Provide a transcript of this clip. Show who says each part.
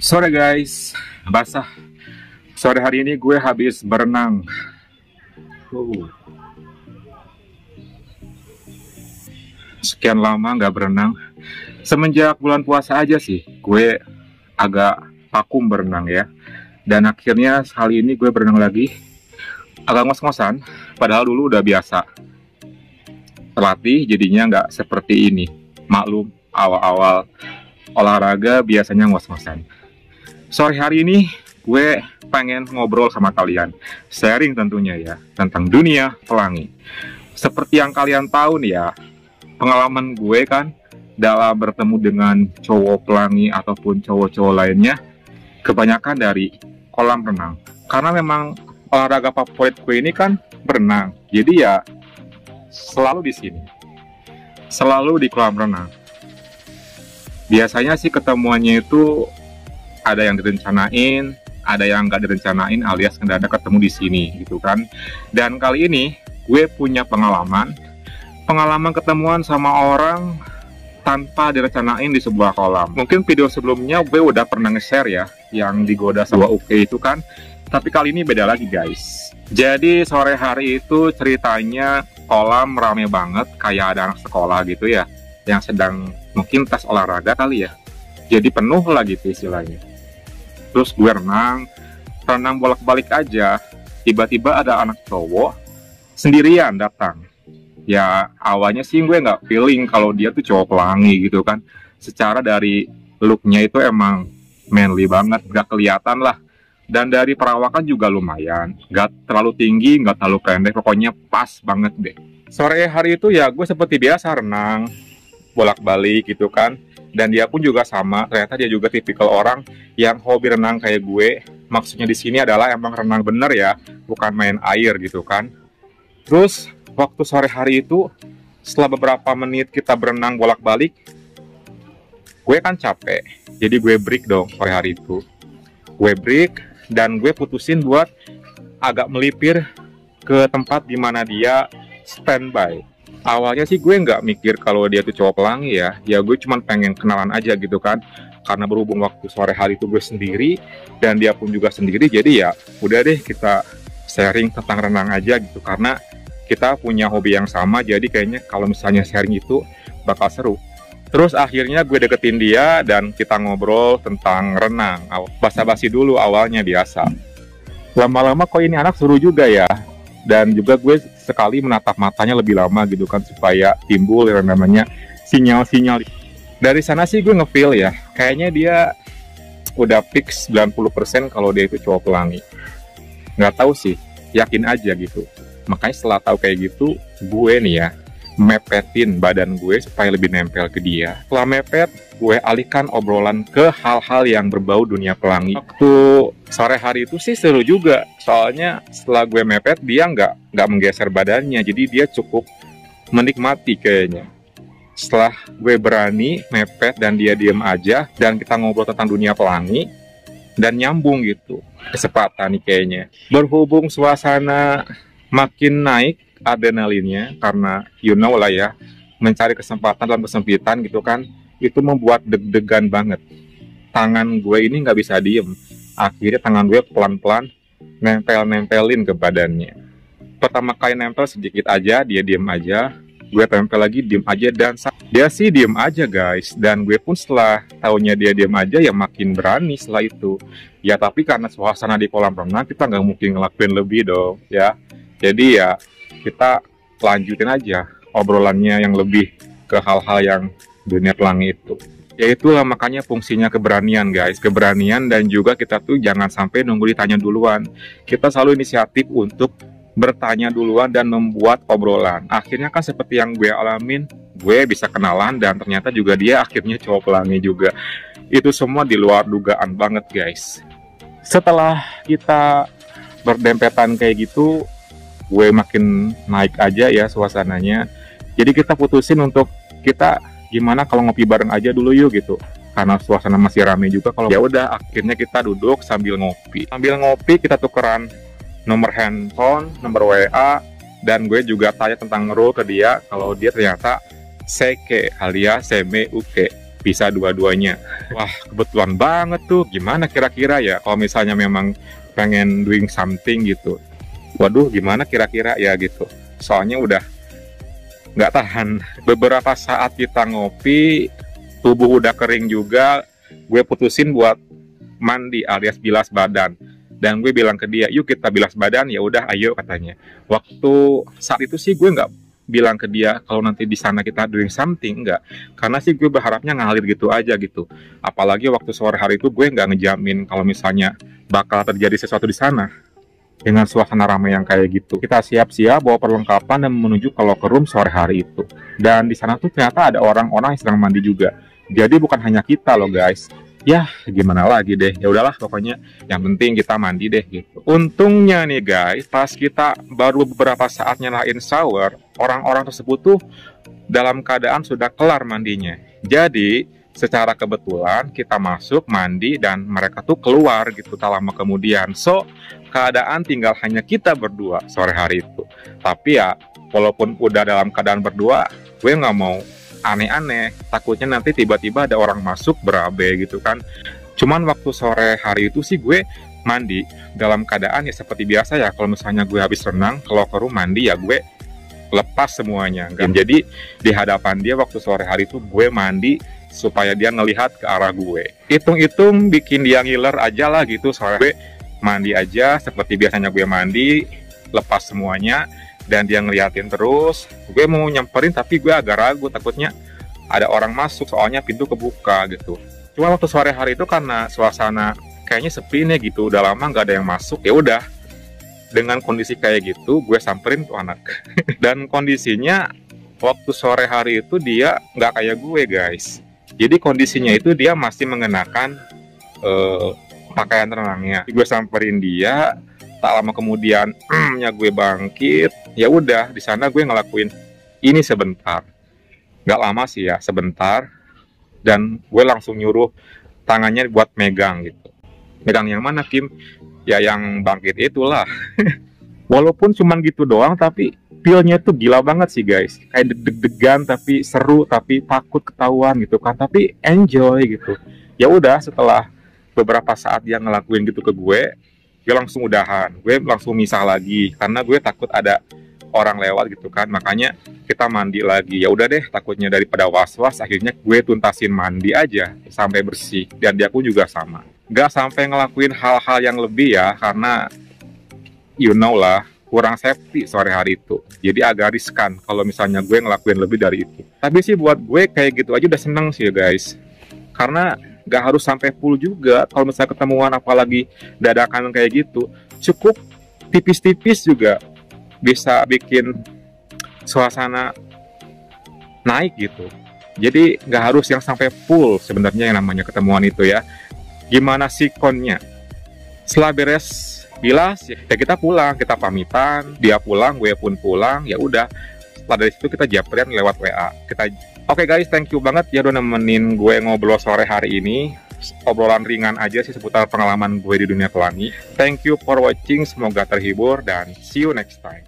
Speaker 1: Sore guys, basah. Sore hari ini gue habis berenang. Uh, Sekian lama nggak berenang. Semenjak bulan puasa aja sih, gue agak vakum berenang ya. Dan akhirnya kali ini gue berenang lagi. Agak ngos-ngosan, padahal dulu udah biasa. Terlatih jadinya nggak seperti ini. Maklum, awal-awal olahraga biasanya ngos-ngosan. Sore hari ini gue pengen ngobrol sama kalian, sharing tentunya ya, tentang dunia pelangi. Seperti yang kalian tahu nih ya, pengalaman gue kan dalam bertemu dengan cowok pelangi ataupun cowok-cowok lainnya, kebanyakan dari kolam renang. Karena memang olahraga favorit gue ini kan berenang, jadi ya selalu di sini, selalu di kolam renang. Biasanya sih ketemuannya itu ada yang direncanain, ada yang nggak direncanain alias mendadak ketemu di sini gitu kan. Dan kali ini gue punya pengalaman ketemuan sama orang tanpa direncanain di sebuah kolam. Mungkin video sebelumnya gue udah pernah nge-share ya, yang digoda sama Uke itu kan. Tapi kali ini beda lagi guys. Jadi sore hari itu ceritanya kolam rame banget, kayak ada anak sekolah gitu ya, yang sedang mungkin tes olahraga kali ya. Jadi penuh lah gitu istilahnya. Terus gue renang bolak-balik aja. Tiba-tiba ada anak cowok sendirian datang. Ya awalnya sih gue nggak feeling kalau dia tuh cowok pelangi gitu kan. Secara dari looknya itu emang manly banget, gak kelihatan lah. Dan dari perawakan juga lumayan, gak terlalu tinggi, gak terlalu pendek, pokoknya pas banget deh. Sore hari itu ya gue seperti biasa renang bolak-balik gitu kan. Dan dia pun juga sama, ternyata dia juga tipikal orang yang hobi renang kayak gue. Maksudnya di sini adalah emang renang bener ya, bukan main air gitu kan. Terus waktu sore hari itu, setelah beberapa menit kita berenang bolak-balik, gue kan capek, jadi gue break dong sore hari itu. Gue break dan gue putusin buat agak melipir ke tempat dimana dia standby. Awalnya sih gue nggak mikir kalau dia tuh cowok pelangi ya gue cuma pengen kenalan aja gitu kan. Karena berhubung waktu sore hari itu gue sendiri dan dia pun juga sendiri, jadi ya udah deh kita sharing tentang renang aja gitu. Karena kita punya hobi yang sama, jadi kayaknya kalau misalnya sharing itu bakal seru. Terus akhirnya gue deketin dia dan kita ngobrol tentang renang. Basa-basi dulu awalnya biasa. Lama-lama kok ini anak seru juga ya. Dan juga gue sekali menatap matanya lebih lama gitu kan, supaya timbul yang namanya sinyal-sinyal. Dari sana sih gue nge-feel ya, kayaknya dia udah fix 90% kalau dia itu cowok pelangi. Nggak tahu sih, yakin aja gitu. Makanya setelah tahu kayak gitu, gue nih ya mepetin badan gue supaya lebih nempel ke dia. Setelah mepet, gue alihkan obrolan ke hal-hal yang berbau dunia pelangi. Waktu sore hari itu sih seru juga, soalnya setelah gue mepet dia nggak menggeser badannya, jadi dia cukup menikmati kayaknya. Setelah gue berani mepet dan dia diem aja dan kita ngobrol tentang dunia pelangi dan nyambung gitu, kesempatan nih kayaknya. Berhubung suasana makin naik adrenalinnya, karena you know lah ya, mencari kesempatan dalam kesempitan gitu kan, itu membuat deg-degan banget. Tangan gue ini nggak bisa diem, akhirnya tangan gue pelan-pelan nempelin ke badannya. Pertama kali nempel sedikit aja, dia diem aja, gue tempel lagi, diem aja, dan dia sih diem aja guys. Dan gue pun setelah taunya dia diem aja ya makin berani setelah itu ya. Tapi karena suasana di kolam renang, kita nggak mungkin ngelakuin lebih dong ya. Jadi ya kita lanjutin aja obrolannya yang lebih ke hal-hal yang dunia pelangi itu. Ya itulah makanya fungsinya keberanian guys. Keberanian, dan juga kita tuh jangan sampai nunggu ditanya duluan. Kita selalu inisiatif untuk bertanya duluan dan membuat obrolan. Akhirnya kan seperti yang gue alamin, gue bisa kenalan dan ternyata juga dia akhirnya cowok pelangi juga. Itu semua di luar dugaan banget guys. Setelah kita berdempetan kayak gitu, gue makin naik aja ya suasananya. Jadi kita putusin untuk kita gimana kalau ngopi bareng aja dulu yuk gitu. Karena suasana masih rame juga. Kalau ya udah, akhirnya kita duduk sambil ngopi. Sambil ngopi kita tukeran nomor handphone, nomor WA, dan gue juga tanya tentang role ke dia kalau dia ternyata Seke alias Seme Uke. bisa dua-duanya. Wah, kebetulan banget tuh. Gimana kira-kira ya kalau misalnya memang pengen doing something gitu? Waduh, gimana kira-kira ya gitu. Soalnya udah nggak tahan. Beberapa saat kita ngopi, tubuh udah kering juga, gue putusin buat mandi alias bilas badan. Dan gue bilang ke dia, yuk kita bilas badan. Ya udah, ayo katanya. Waktu saat itu sih gue nggak bilang ke dia kalau nanti di sana kita doing something, enggak. Karena sih gue berharapnya ngalir gitu aja gitu. Apalagi waktu sore hari itu gue nggak ngejamin kalau misalnya bakal terjadi sesuatu di sana. Dengan suasana ramai yang kayak gitu, kita siap-siap bawa perlengkapan dan menuju ke locker room sore hari itu. Dan di sana tuh ternyata ada orang-orang yang sedang mandi juga. Jadi bukan hanya kita loh guys. Ya gimana lagi deh, ya udahlah pokoknya yang penting kita mandi deh gitu. Untungnya nih guys, pas kita baru beberapa saat nyalain shower, orang-orang tersebut tuh dalam keadaan sudah kelar mandinya. Jadi secara kebetulan kita masuk mandi dan mereka tuh keluar gitu tak lama kemudian. So keadaan tinggal hanya kita berdua sore hari itu. Tapi ya walaupun udah dalam keadaan berdua, gue nggak mau aneh-aneh, takutnya nanti tiba-tiba ada orang masuk berabe gitu kan. Cuman waktu sore hari itu sih gue mandi dalam keadaan ya seperti biasa ya. Kalau misalnya gue habis renang ke locker room mandi ya gue lepas semuanya. Jadi di hadapan dia waktu sore hari itu gue mandi supaya dia ngelihat ke arah gue. Hitung-hitung bikin dia ngiler aja lah gitu. Sore gue mandi aja seperti biasanya gue mandi, lepas semuanya. Dan dia ngeliatin terus. Gue mau nyamperin tapi gue agak ragu, takutnya ada orang masuk soalnya pintu kebuka gitu. Cuma waktu sore hari itu karena suasana kayaknya sepi nih gitu, udah lama nggak ada yang masuk. Ya udah, dengan kondisi kayak gitu gue samperin tuh anak. Dan kondisinya waktu sore hari itu dia nggak kayak gue guys. Jadi kondisinya itu dia masih mengenakan pakaian renangnya. Gue samperin dia, tak lama kemudian ya gue bangkit. Ya udah, di sana gue ngelakuin ini sebentar. Nggak lama sih ya, sebentar. Dan gue langsung nyuruh tangannya buat megang gitu. Megang yang mana Kim? Ya yang bangkit itulah. Walaupun cuman gitu doang, tapi feel-nya tuh gila banget sih guys. Kayak deg-degan tapi seru, tapi takut ketahuan gitu kan. Tapi enjoy gitu. Ya udah, setelah beberapa saat dia ngelakuin gitu ke gue langsung udahan. Gue langsung misah lagi karena gue takut ada orang lewat gitu kan. Makanya kita mandi lagi. Ya udah deh, takutnya daripada was-was, akhirnya gue tuntasin mandi aja sampai bersih. Dan dia pun juga sama. Gak sampai ngelakuin hal-hal yang lebih ya, karena you know lah, kurang safety sore hari itu. Jadi agak riskan kalau misalnya gue ngelakuin lebih dari itu. Tapi sih buat gue kayak gitu aja udah seneng sih ya guys. Karena gak harus sampai full juga. Kalau misalnya ketemuan apalagi dadakan kayak gitu, cukup tipis-tipis juga bisa bikin suasana naik gitu. Jadi gak harus yang sampai full sebenarnya yang namanya ketemuan itu ya. Gimana sikonnya? Setelah beres bilas ya kita pulang, kita pamitan, dia pulang, gue pun pulang, ya udah. Setelah dari situ kita japri lewat WA. Oke guys, thank you banget ya udah nemenin gue ngobrol sore hari ini. Obrolan ringan aja sih seputar pengalaman gue di dunia pelangi. Thank you for watching, semoga terhibur dan see you next time.